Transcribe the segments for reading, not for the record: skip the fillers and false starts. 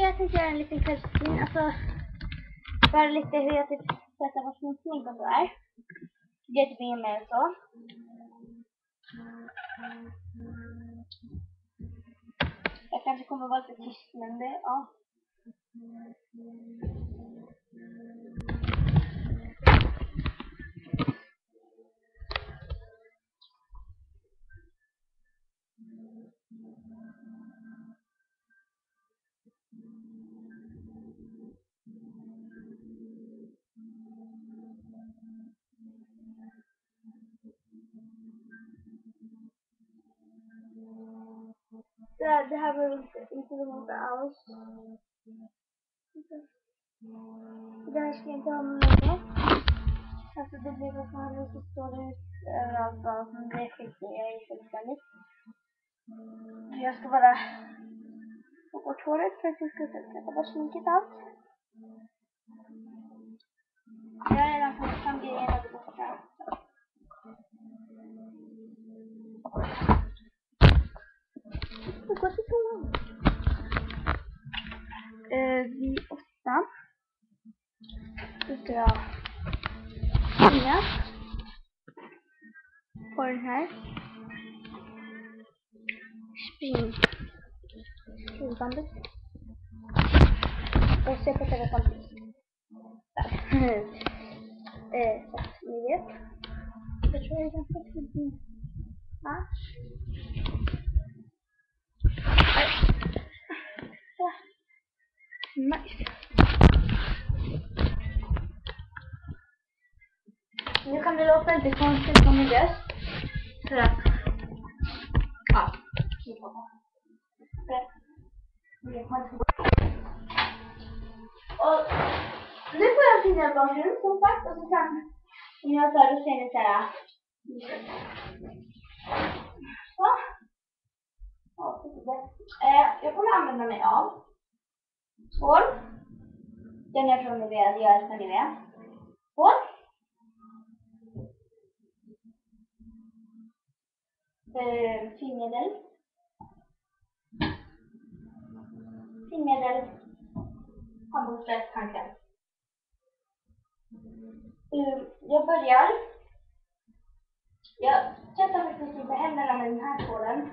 jag tänkte göra en liten kvällsrutin. Alltså, bara lite hur jag typ sätter på min smink och sådär. Det är typ inget mer än så. Jag kanske kommer vara lite tyst, men det, ja. Det här var inte roligt alls. Det här ska inte ha med. Alltså det blir vad man lite står ut överallt bara, men det skiter jag i fullständigt. Jag ska bara få bort håret för att jag ska sätta bort sminket allt. Jag har redan tagit fram grejerna och borta. Det går till toan. Vid 8. Då ska jag springa på den här springbandet och se på telefonen. Så ni vet. Jag tror jag är ganska tydlig. Ja. Nice. Nu kan det låta lite konstigt på min röst. För att... Ja. Och nu får jag finna en bakgrund som sagt. Och så sen om jag tar och ser ni såhär. Så. Jag kommer använda mig av tvål. Den är från Nivea, jag älskar Nivea. Tvål. Finmedel. Handbollsrätt, tandkräm. Jag börjar. Jag tvättar faktiskt inte händerna med den här tvålen.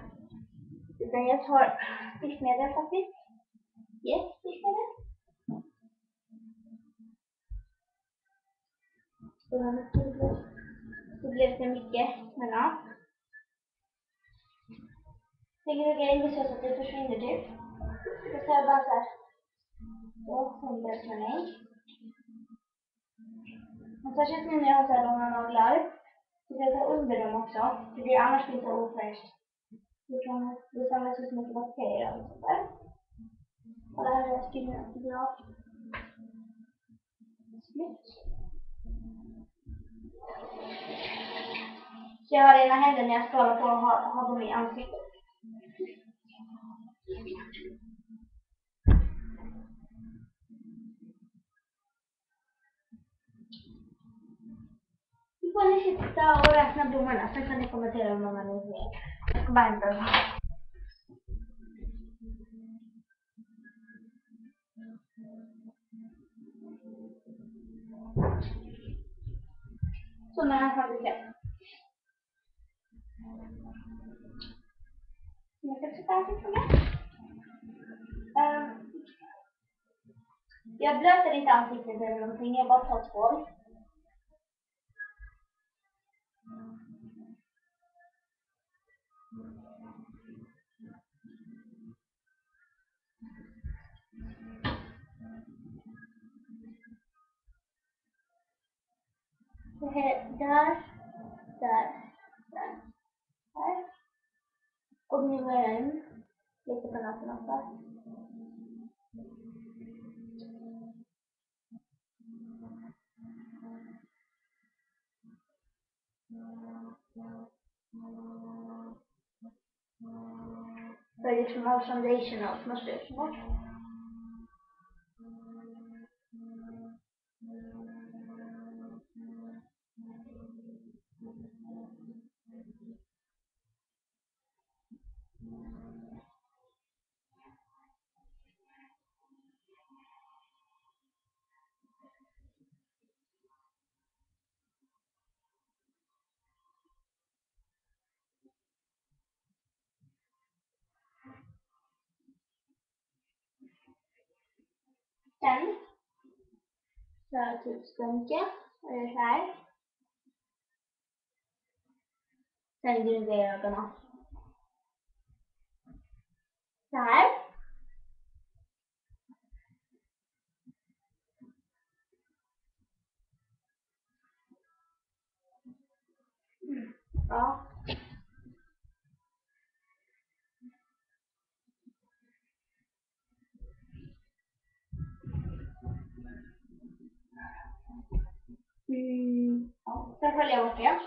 Utan jag tar diskmedel faktiskt. Yes, diskmedel. Det blev lite mycket, men ja. Lägger du in det så att det försvinner typ. Så ska jag bara såhär. Så, hundarkörning. Och särskilt nu när jag har såhär långa naglar. Så ska jag ta under dem också. För det annars blir det så ofräscht. Det samlas så mycket bakterier och sånt där. Och det här är jag skrivit bra. Snyggt. Så jag har ena händen när jag skalar på och har dem i ansiktet. Nu får ni sitta och räkna blommorna. Sen kan ni kommentera om man är med. Jag ska bara hämta dem. Så med här kan vi se. Jag ska sätta ansiktet på det. Jag blöter inte ansiktet eller någonting. Jag bara tar tvål. Där. Och nu är den lite på natten också. Väldigt small foundation och måste ut bort. Sen så har jag typ skönka och gör så här. Sen gnuggar jag ögonen. Så här. Ja. Ja. Sen sköljer jag bort det.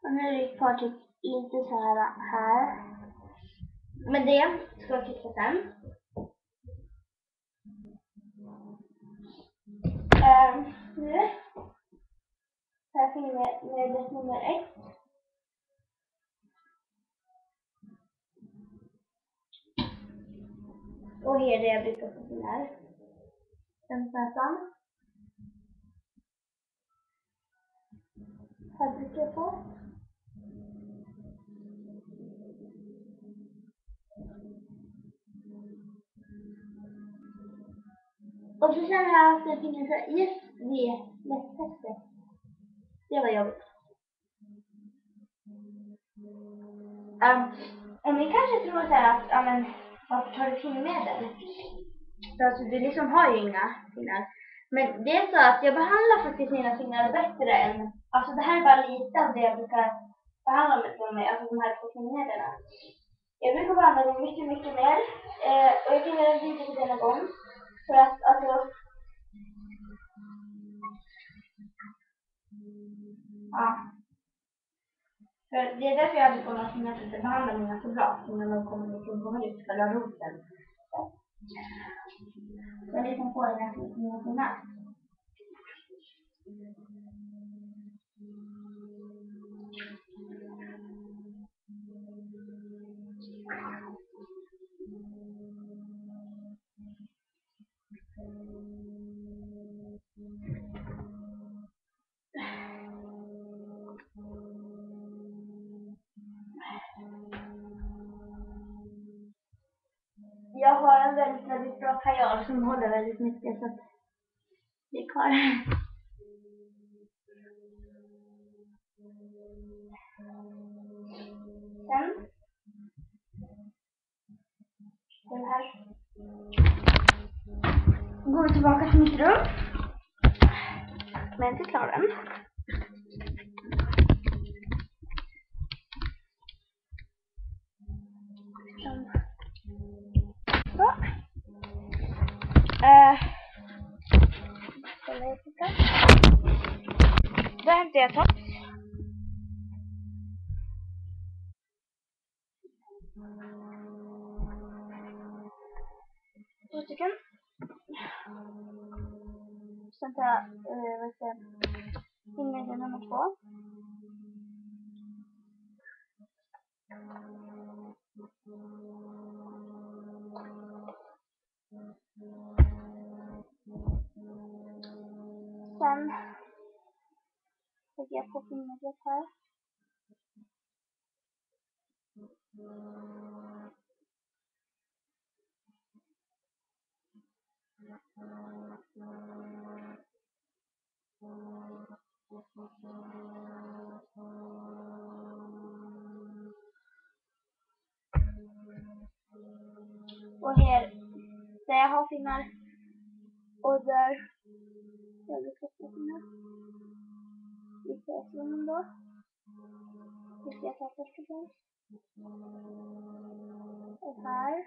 Och nu är det kvar typ lite så här. Men det ska jag fixa sen. Nu här fingermedlet nummer 1. Och här är det jag brukar få sin här. Näsan. Här brukar jag få. Och så känner jag att det finns just det läppfästet. Det var jobbigt. Och ni kanske tror så här att, ja men, varför tar du fingermedel? För att du liksom har ju inga fingrar. Men det är så att jag behandlar faktiskt mina fingrar bättre än, alltså det här är bara lite av det jag brukar behandla med mig, alltså de här 2 fingermedlen. Jag brukar behandla dem mycket, mycket mer. Och jag kan göra det lite på denna gång. För att, alltså, ja. För det är därför jag hade på något som jag inte behandlar mina så bra. Innan de kommer ut själva roten. Så jag liksom får mina fingrar. Jag har en väldigt bra kajal som håller väldigt mycket så att det är kvar. Sen den här. Går vi tillbaka till mitt rum. Men jag är inte klar än. Så. Då hämtar jag tops. Två stycken. Sen tar jag fingermedel nummer 2. Sen lägger jag på fingermedlet här. Och här där jag har fingrar Och där jag brukar sätta i köksrummen då. Vi ska ta först och främst. Och här.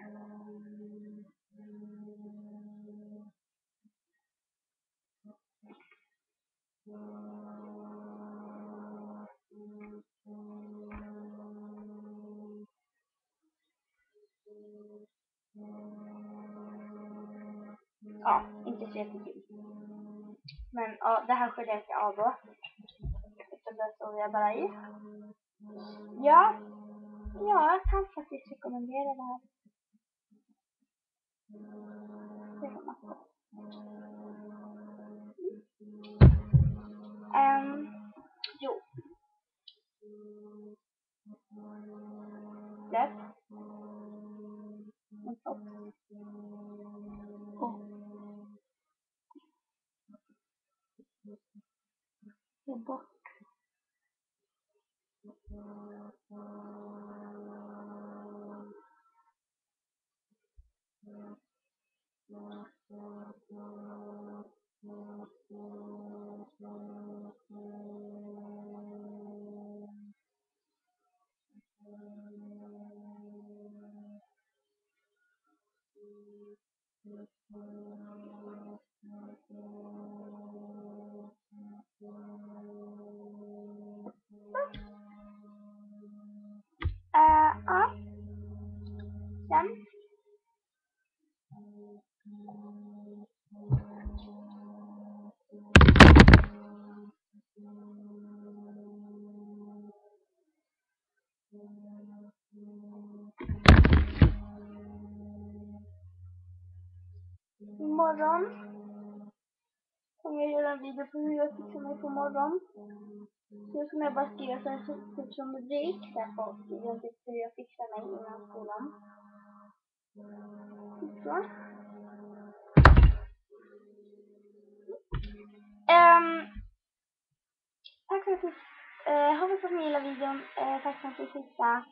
Ja, inte så jättekul. Men ja, det här skedde jag inte av då. Så där står jag bara i. Ja, jag kan faktiskt rekommendera det här. Det får man. Jo. Det. En topp. Och det bort. Ja. Sen. Imorgon kommer jag göra en video på hur jag fixar mig på morgon. Så jag kommer bara skriva så här typ som rubrik där på videon typ hur jag fixar mig innan skolan. Så. Tack för att hoppas att ni gillar videon. Tack för att ni tittade.